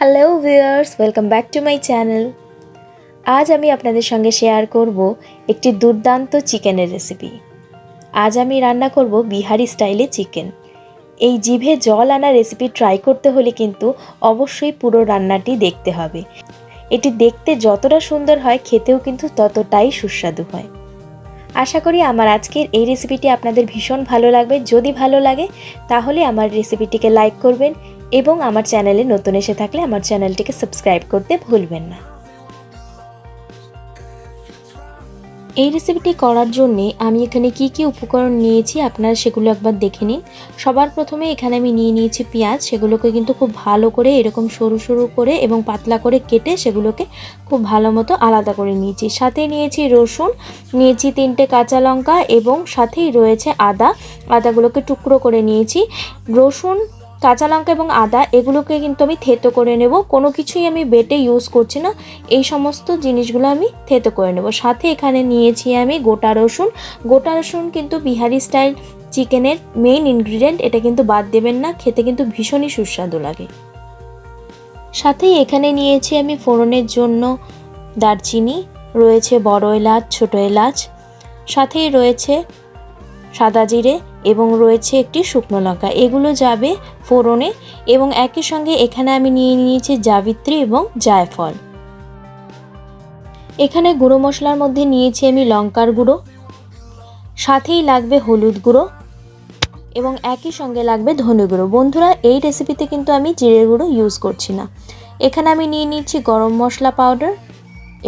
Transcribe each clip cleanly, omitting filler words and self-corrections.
Hello viewers, welcome back to my channel. আজ আমি আপনাদের সঙ্গে শেয়ার করব একটি দুর্দান্ত চিকেনের রেসিপি। আজ আমি রান্না করব বিহারি স্টাইলে চিকেন। এই জিভে জল আনা রেসিপি ট্রাই করতে হলে কিন্তু অবশ্যই পুরো রান্নাটি দেখতে হবে। এটি দেখতে যতটা সুন্দর হয়, খেতেও কিন্তু ততটাই সুস্বাদু হয়। আশা করি আমার আজকের এই রেসিপিটি আপনাদের ভীষণ ভালো লাগবে। যদি ভালো লাগে তাহলে আমার রেসিপিটিকে লাইক করবেন এবং আমার চ্যানেলে নতুন এসে থাকলে আমার চ্যানেলটিকে সাবস্ক্রাইব করতে ভুলবেন না। এই রেসিপিটি করার জন্য আমি এখানে কি উপকরণ নিয়েছি আপনারা সেগুলো একবার দেখে নিন। সবার প্রথমে এখানে আমি নিয়েছি পেঁয়াজ। সেগুলোকে কিন্তু খুব ভালো করে এরকম সরু সরু করে এবং পাতলা করে কেটে সেগুলোকে খুব ভালো মতো আলাদা করে নিয়েছি। সাথে নিয়েছি রসুন, নিয়েছি 3টে কাঁচা লঙ্কা এবং সাথেই রয়েছে আদাগুলোকে টুকরো করে নিয়েছি। রসুন, কাঁচা লঙ্কা এবং আদা এগুলোকে কিন্তু আমি থেতো করে নেব। কোনো কিছুই আমি বেটে ইউজ করছি না, এই সমস্ত জিনিসগুলো আমি থেতো করে নেব। সাথে এখানে নিয়েছি আমি গোটা রসুন কিন্তু বিহারি স্টাইল চিকেনের মেইন ইনগ্রিডিয়েন্ট, এটা কিন্তু বাদ দেবেন না, খেতে কিন্তু ভীষণই সুস্বাদু লাগে। সাথেই এখানে নিয়েছি আমি ফোড়নের জন্য দারচিনি, রয়েছে বড় এলাচ, ছোট এলাচ, সাথেই রয়েছে সাদা জিরে এবং রয়েছে একটি শুকনো লঙ্কা। এগুলো যাবে ফোড়নে এবং একই সঙ্গে এখানে আমি নিয়েছি জাবিত্রী এবং জায়ফল। এখানে গুঁড়ো মশলার মধ্যে নিয়েছি আমি লঙ্কার গুঁড়ো, সাথেই লাগবে হলুদ গুঁড়ো এবং একই সঙ্গে লাগবে ধনে গুঁড়ো। বন্ধুরা, এই রেসিপিতে কিন্তু আমি জিরের গুঁড়ো ইউজ করছি না। এখানে আমি নিয়েছি গরম মশলা পাউডার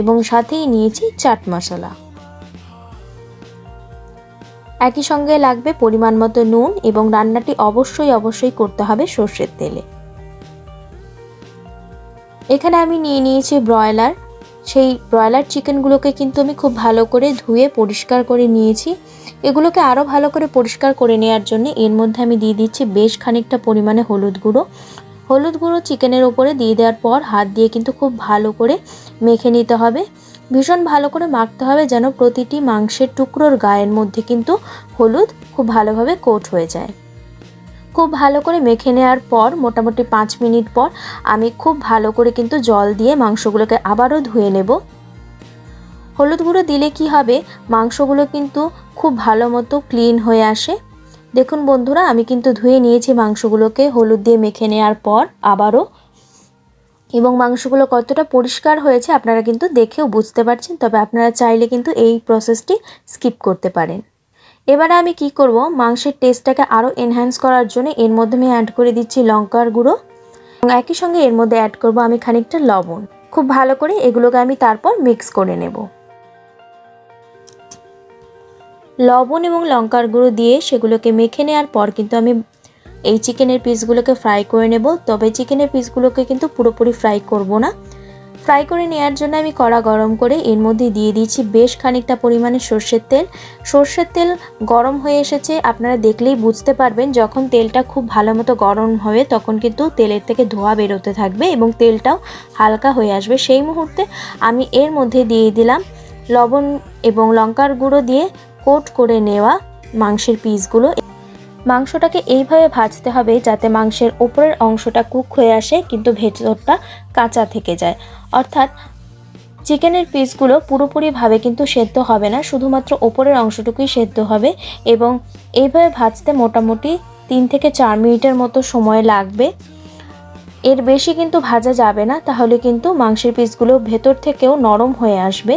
এবং সাথেই নিয়েছি চাট মশলা। একই সঙ্গে লাগবে পরিমাণ মতো নুন এবং রান্নাটি অবশ্যই করতে হবে সর্ষের তেলে। এখানে আমি নিয়েছি ব্রয়লার। সেই ব্রয়লার চিকেনগুলোকে কিন্তু আমি খুব ভালো করে ধুয়ে পরিষ্কার করে নিয়েছি। এগুলোকে আরও ভালো করে পরিষ্কার করে নেওয়ার জন্য এর মধ্যে আমি দিয়ে দিচ্ছি বেশ খানিকটা পরিমাণে হলুদ গুঁড়ো চিকেনের ওপরে দিয়ে দেওয়ার পর হাত দিয়ে কিন্তু খুব ভালো করে মেখে নিতে হবে। ভীষণ ভালো করে মাখতে হবে যেন প্রতিটি মাংসের টুকরোর গায়ের মধ্যে কিন্তু হলুদ খুব ভালোভাবে কোট হয়ে যায়। খুব ভালো করে মেখে নেওয়ার পর মোটামুটি 5 মিনিট পর আমি খুব ভালো করে কিন্তু জল দিয়ে মাংসগুলোকে আবারও ধুয়ে নেব। হলুদ গুঁড়ো দিলে কি হবে, মাংসগুলো কিন্তু খুব ভালো মতো ক্লিন হয়ে আসে। দেখুন বন্ধুরা, আমি কিন্তু ধুয়ে নিয়েছি মাংসগুলোকে হলুদ দিয়ে মেখে নেওয়ার পর আবারও, এবং মাংসগুলো কতটা পরিষ্কার হয়েছে আপনারা কিন্তু দেখেও বুঝতে পারছেন। তবে আপনারা চাইলে কিন্তু এই প্রসেসটি স্কিপ করতে পারেন। এবারে আমি কি করব, মাংসের টেস্টটাকে আরও এনহ্যান্স করার জন্য এর মধ্যে আমি অ্যাড করে দিচ্ছি লঙ্কার গুঁড়ো এবং একই সঙ্গে এর মধ্যে অ্যাড করব আমি খানিকটা লবণ। খুব ভালো করে এগুলোকে আমি তারপর মিক্স করে নেব। লবণ এবং লঙ্কার গুঁড়ো দিয়ে সেগুলোকে মেখে নেওয়ার পর কিন্তু আমি এই চিকেনের পিসগুলোকে ফ্রাই করে নেব। তবে চিকেনের পিসগুলোকে কিন্তু পুরোপুরি ফ্রাই করব না। ফ্রাই করে নেওয়ার জন্য আমি কড়া গরম করে এর মধ্যে দিয়ে দিয়েছি বেশ খানিকটা পরিমাণে সর্ষের তেল গরম হয়ে এসেছে। আপনারা দেখলেই বুঝতে পারবেন, যখন তেলটা খুব ভালো মতো গরম হবে তখন কিন্তু তেলের থেকে ধোঁয়া বেরোতে থাকবে এবং তেলটাও হালকা হয়ে আসবে। সেই মুহূর্তে আমি এর মধ্যে দিয়ে দিলাম লবণ এবং লঙ্কার গুঁড়ো দিয়ে কোট করে নেওয়া মাংসের পিসগুলো। মাংসটাকে এইভাবে ভাজতে হবে যাতে মাংসের ওপরের অংশটা কুক হয়ে আসে কিন্তু ভেতরটা কাঁচা থেকে যায়। অর্থাৎ চিকেনের পিসগুলো পুরোপুরিভাবে কিন্তু সেদ্ধ হবে না, শুধুমাত্র ওপরের অংশটুকুই সেদ্ধ হবে এবং এইভাবে ভাজতে মোটামুটি 3 থেকে 4 মিনিটের মতো সময় লাগবে। এর বেশি কিন্তু ভাজা যাবে না, তাহলে কিন্তু মাংসের পিসগুলো ভেতর থেকেও নরম হয়ে আসবে।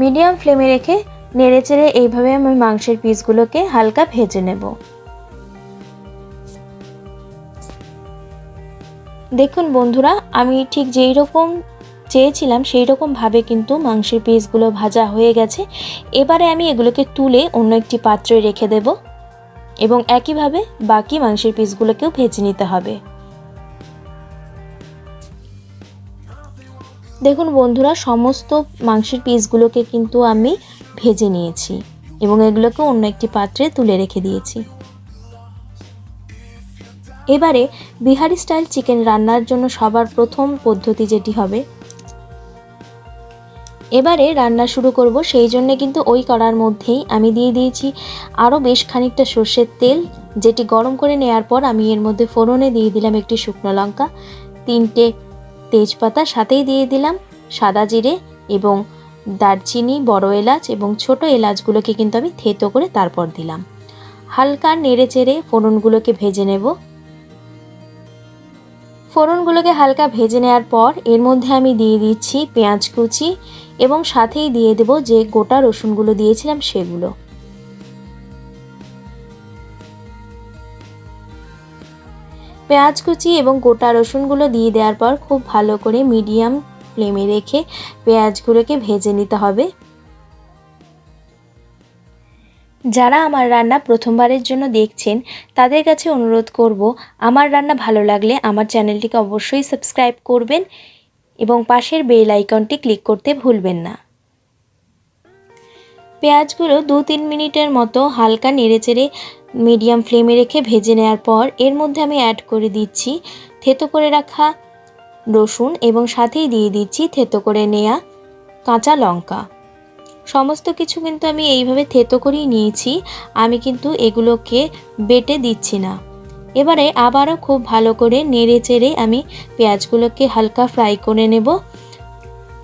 মিডিয়াম ফ্লেমে রেখে নেড়েচেড়ে এইভাবে আমি মাংসের পিসগুলোকে হালকা ভেজে নেব। দেখুন বন্ধুরা, আমি ঠিক যেই রকম চেয়েছিলাম সেই রকমভাবে কিন্তু মাংসের পিসগুলো ভাজা হয়ে গেছে। এবারে আমি এগুলোকে তুলে অন্য একটি পাত্রে রেখে দেব এবং একইভাবে বাকি মাংসের পিসগুলোকেও ভেজে নিতে হবে। দেখুন বন্ধুরা, সমস্ত মাংসের পিসগুলোকে কিন্তু আমি ভেজে নিয়েছি এবং এগুলোকে অন্য একটি পাত্রে তুলে রেখে দিয়েছি। এবারে বিহারি স্টাইল চিকেন রান্নার জন্য সবার প্রথম পদ্ধতি যেটি হবে, এবারে রান্না শুরু করব, সেই জন্য কিন্তু ওই কড়ার মধ্যেই আমি দিয়ে দিয়েছি আরও বেশ খানিকটা সর্ষের তেল, যেটি গরম করে নেওয়ার পর আমি এর মধ্যে ফোড়নে দিয়ে দিলাম একটি শুকনো লঙ্কা, 3টে তেজপাতা, সাথেই দিয়ে দিলাম সাদা জিরে এবং দারচিনি, বড় এলাচ এবং ছোট এলাচগুলোকে কিন্তু আমি থেতো করে তারপর দিলাম। হালকা নেড়ে চেড়ে ফোড়নগুলোকে ভেজে নেব। ফোড়নগুলোকে হালকা ভেজে নেওয়ার পর এর মধ্যে আমি দিয়ে দিচ্ছি পেঁয়াজ কুচি এবং সাথেই দিয়ে দেব যে গোটা রসুনগুলো দিয়েছিলাম সেগুলো। পেঁয়াজ কুচি এবং গোটা রসুনগুলো দিয়ে দেওয়ার পর খুব ভালো করে মিডিয়াম ফ্লেমে রেখে পেঁয়াজগুলোকে ভেজে নিতে হবে। যারা আমার রান্না প্রথমবারের জন্য দেখছেন তাদের কাছে অনুরোধ করব, আমার রান্না ভালো লাগলে আমার চ্যানেলটিকে অবশ্যই সাবস্ক্রাইব করবেন এবং পাশের বেল আইকনটি ক্লিক করতে ভুলবেন না। পেঁয়াজগুলো 2-3 মিনিটের মতো হালকা নেড়েচেড়ে মিডিয়াম ফ্লেমে রেখে ভেজে নেওয়ার পর এর মধ্যে আমি অ্যাড করে দিচ্ছি থেতো করে রাখা রসুন এবং সাথেই দিয়ে দিচ্ছি থেতো করে নেওয়া কাঁচা লঙ্কা। সমস্ত কিছু কিন্তু আমি এইভাবে থেতো করেই নিয়েছি, আমি কিন্তু এগুলোকে বেটে দিচ্ছি না। এবারে আবারও খুব ভালো করে নেড়ে চেড়ে আমি পেঁয়াজগুলোকে হালকা ফ্রাই করে নেব।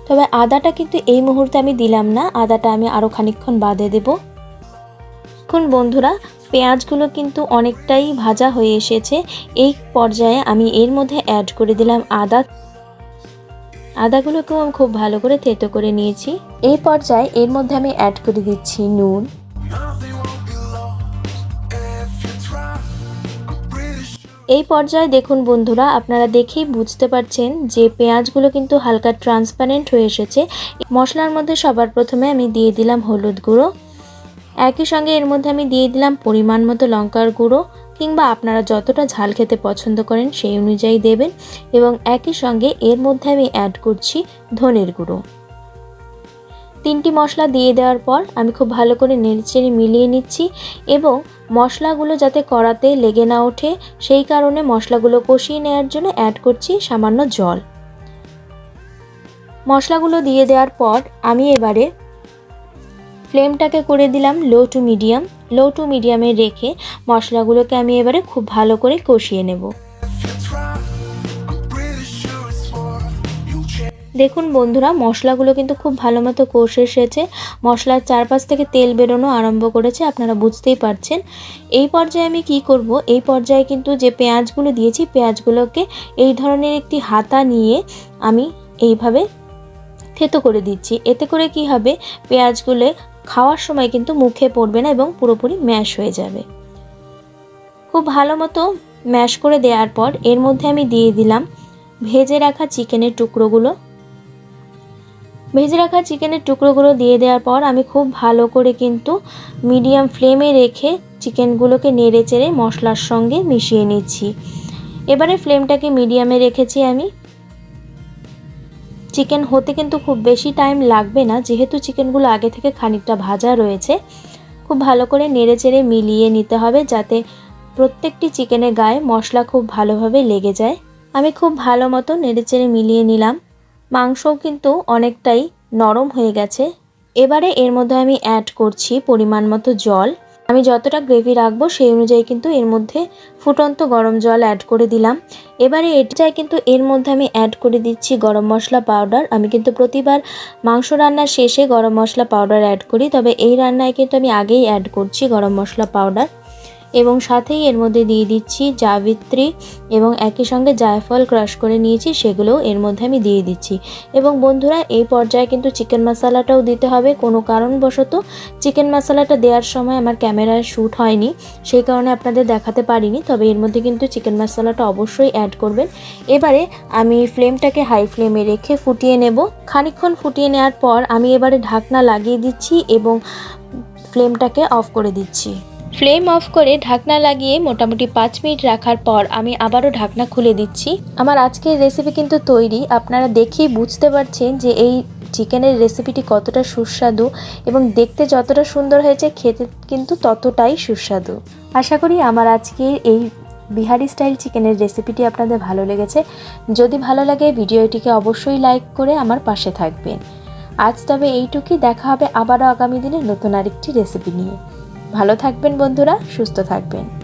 তবে আদাটা কিন্তু এই মুহূর্তে আমি দিলাম না, আদাটা আমি আরও খানিকক্ষণ বাদে দেব। এখন বন্ধুরা পেঁয়াজগুলো কিন্তু অনেকটাই ভাজা হয়ে এসেছে, এই পর্যায়ে আমি এর মধ্যে অ্যাড করে দিলাম আদাগুলোকেও আমি খুব ভালো করে থেতো করে নিয়েছি। এই পর্যায়ে এর মধ্যে আমি অ্যাড করে দিচ্ছি নুন। এই পর্যায়ে দেখুন বন্ধুরা, আপনারা দেখেই বুঝতে পারছেন যে পেঁয়াজগুলো কিন্তু হালকা ট্রান্সপারেন্ট হয়ে এসেছে। মশলার মধ্যে সবার প্রথমে আমি দিয়ে দিলাম হলুদ গুঁড়ো, একই সঙ্গে এর মধ্যে আমি দিয়ে দিলাম পরিমাণ মতো লঙ্কার গুঁড়ো, কিংবা আপনারা যতটা ঝাল খেতে পছন্দ করেন সেই অনুযায়ী দেবেন, এবং একই সঙ্গে এর মধ্যে আমি অ্যাড করছি ধনের গুঁড়ো। 3টি মশলা দিয়ে দেওয়ার পর আমি খুব ভালো করে নেড়েচেড়ে মিলিয়ে নিচ্ছি এবং মশলাগুলো যাতে কড়াতে লেগে না ওঠে সেই কারণে মশলাগুলো কষিয়ে নেওয়ার জন্য অ্যাড করছি সামান্য জল। মশলাগুলো দিয়ে দেওয়ার পর আমি এবারে ফ্লেমটাকে করে দিলাম লো টু মিডিয়ামে রেখে মশলাগুলোকে আমি এবারে খুব ভালো করে কষিয়ে নেব। দেখুন বন্ধুরা, মশলাগুলো কিন্তু খুব ভালো মতো কষে এসেছে, মশলার চারপাশ থেকে তেল বেরোনো আরম্ভ করেছে, আপনারা বুঝতেই পারছেন। এই পর্যায়ে আমি কি করব, এই পর্যায়ে কিন্তু যে পেঁয়াজগুলো দিয়েছি পেঁয়াজগুলোকে এই ধরনের একটি হাতা নিয়ে আমি এইভাবে থেতো করে দিচ্ছি। এতে করে কি হবে, পেঁয়াজগুলো খাওয়ার সময় কিন্তু মুখে পড়বে না এবং পুরোপুরি ম্যাশ হয়ে যাবে। খুব ভালো মতো ম্যাশ করে দেওয়ার পর এর মধ্যে আমি দিয়ে দিলাম ভেজে রাখা চিকেনের টুকরোগুলো। দিয়ে দেওয়ার পর আমি খুব ভালো করে কিন্তু মিডিয়াম ফ্লেমে রেখে চিকেনগুলোকে নেড়ে চেড়ে মশলার সঙ্গে মিশিয়ে নিচ্ছি। এবারে ফ্লেমটাকে মিডিয়ামে রেখেছি আমি। চিকেন হতে কিন্তু খুব বেশি টাইম লাগবে না, যেহেতু চিকেনগুলো আগে থেকে খানিকটা ভাজা রয়েছে। খুব ভালো করে নেড়ে চেড়ে মিলিয়ে নিতে হবে যাতে প্রত্যেকটি চিকেনের গায়ে মশলা খুব ভালোভাবে লেগে যায়। আমি খুব ভালো মতো নেড়ে চেড়ে মিলিয়ে নিলাম। মাংসও কিন্তু অনেকটাই নরম হয়ে গেছে। এবারে এর মধ্যে আমি অ্যাড করছি পরিমাণ মতো জল। আমি যতটা গ্রেভি রাখবো সেই অনুযায়ী কিন্তু এর মধ্যে ফুটন্ত গরম জল অ্যাড করে দিলাম। এবারে এটাই কিন্তু এর মধ্যে আমি অ্যাড করে দিচ্ছি গরম মশলা পাউডার। আমি কিন্তু প্রতিবার মাংস রান্নার শেষে গরম মশলা পাউডার অ্যাড করি, তবে এই রান্নায় কিন্তু আমি আগেই অ্যাড করছি গরম মশলা পাউডার, এবং সাথেই এর মধ্যে দিয়ে দিচ্ছি জাবিত্রী এবং একই সঙ্গে জায়ফল ক্রাশ করে নিয়েছি, সেগুলোও এর মধ্যে আমি দিয়ে দিচ্ছি। এবং বন্ধুরা, এই পর্যায়ে কিন্তু চিকেন মশলাটাও দিতে হবে। কোনো কারণবশত চিকেন মশলাটা দেওয়ার সময় আমার ক্যামেরায় শ্যুট হয়নি, সেই কারণে আপনাদের দেখাতে পারিনি, তবে এর মধ্যে কিন্তু চিকেন মশলাটা অবশ্যই অ্যাড করবেন। এবারে আমি ফ্লেমটাকে হাই ফ্লেমে রেখে ফুটিয়ে নেব। খানিকক্ষণ ফুটিয়ে নেওয়ার পর আমি এবারে ঢাকনা লাগিয়ে দিচ্ছি এবং ফ্লেমটাকে অফ করে দিচ্ছি। ফ্লেম অফ করে ঢাকনা লাগিয়ে মোটামুটি 5 মিনিট রাখার পর আমি আবারও ঢাকনা খুলে দিচ্ছি। আমার আজকের রেসিপি কিন্তু তৈরি। আপনারা দেখেই বুঝতে পারছেন যে এই চিকেনের রেসিপিটি কতটা সুস্বাদু এবং দেখতে যতটা সুন্দর হয়েছে খেতে কিন্তু ততটাই সুস্বাদু। আশা করি আমার আজকের এই বিহারি স্টাইল চিকেনের রেসিপিটি আপনাদের ভালো লেগেছে। যদি ভালো লাগে ভিডিওটিকে অবশ্যই লাইক করে আমার পাশে থাকবেন। আজ তবে এইটুকুই, দেখা হবে আবারও আগামী দিনে নতুন আরেকটি রেসিপি নিয়ে। ভালো থাকবেন বন্ধুরা, সুস্থ থাকবেন।